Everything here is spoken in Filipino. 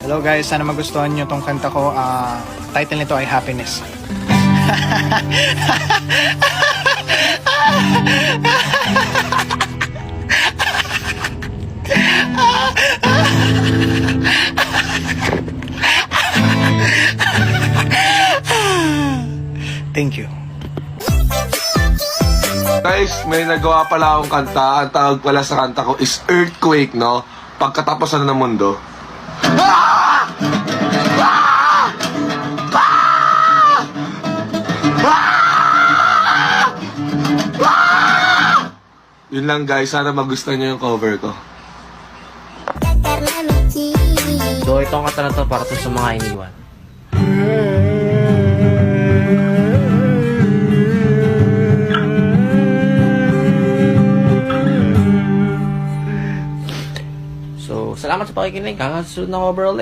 Hello guys, sana magustuhan nyo tong kanta ko. Title nito ay Happiness. Thank you. Guys, may nagawa pala akong kanta. Ang tawag pala sa kanta ko is Earthquake, no? Pagkatapos ng mundo. Ah! Ah! Ah! Ah! Ah! Yun lang guys, sana magustuhan nyo yung cover ko. So, itong kanta na to para to sa mga iniwan. So, salamat sa pakikinig. Hanggang sa susunod na overall.